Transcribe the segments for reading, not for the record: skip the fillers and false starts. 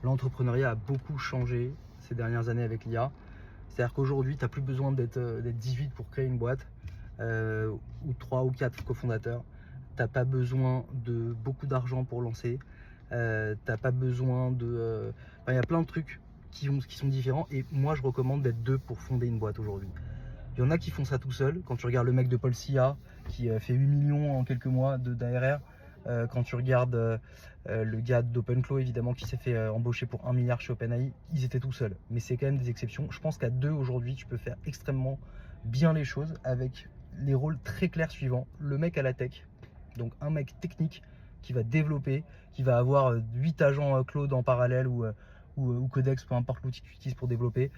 l'entrepreneuriat a beaucoup changé ces dernières années avec l'IA. C'est-à-dire qu'aujourd'hui, tu n'as plus besoin d'être 18 pour créer une boîte, ou 3 ou 4 cofondateurs. Tu n'as pas besoin de beaucoup d'argent pour lancer. Tu n'as pas besoin de... il y a plein de trucs qui sont différents. Et moi, je recommande d'être 2 pour fonder une boîte aujourd'hui. Il y en a qui font ça tout seul. Quand tu regardes le mec de Paul Sia qui fait 8 millions en quelques mois d'ARR, quand tu regardes le gars d'OpenClaw évidemment qui s'est fait embaucher pour 1 milliard chez OpenAI, ils étaient tout seuls. Mais c'est quand même des exceptions. Je pense qu'à 2 aujourd'hui, tu peux faire extrêmement bien les choses avec les rôles très clairs suivants. Le mec à la tech, donc un mec technique qui va développer, qui va avoir 8 agents cloud en parallèle ou Codex, peu importe l'outil que tu utilises pour développer,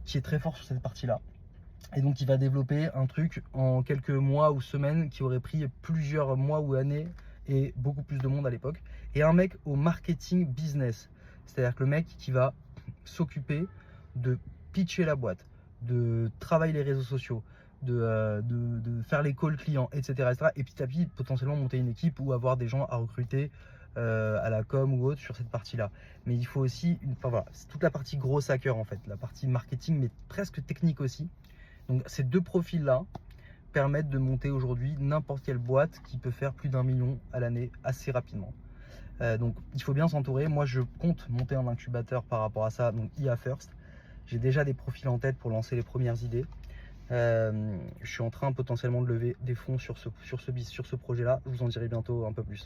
qui est très fort sur cette partie-là. Et donc, il va développer un truc en quelques mois ou semaines qui aurait pris plusieurs mois ou années et beaucoup plus de monde à l'époque. Et un mec au marketing business. C'est-à-dire que le mec qui va s'occuper de pitcher la boîte, de travailler les réseaux sociaux, de faire les calls clients, etc., etc. Et petit à petit, potentiellement monter une équipe ou avoir des gens à recruter à la com ou autre sur cette partie-là. Mais il faut aussi, enfin voilà, c'est toute la partie gros hacker en fait, la partie marketing, mais presque technique aussi. Donc ces 2 profils-là permettent de monter aujourd'hui n'importe quelle boîte qui peut faire plus d'1 million à l'année assez rapidement. Donc il faut bien s'entourer. Moi je compte monter un incubateur par rapport à ça, donc IA First. J'ai déjà des profils en tête pour lancer les premières idées. Je suis en train potentiellement de lever des fonds sur ce projet-là. Je vous en dirai bientôt un peu plus.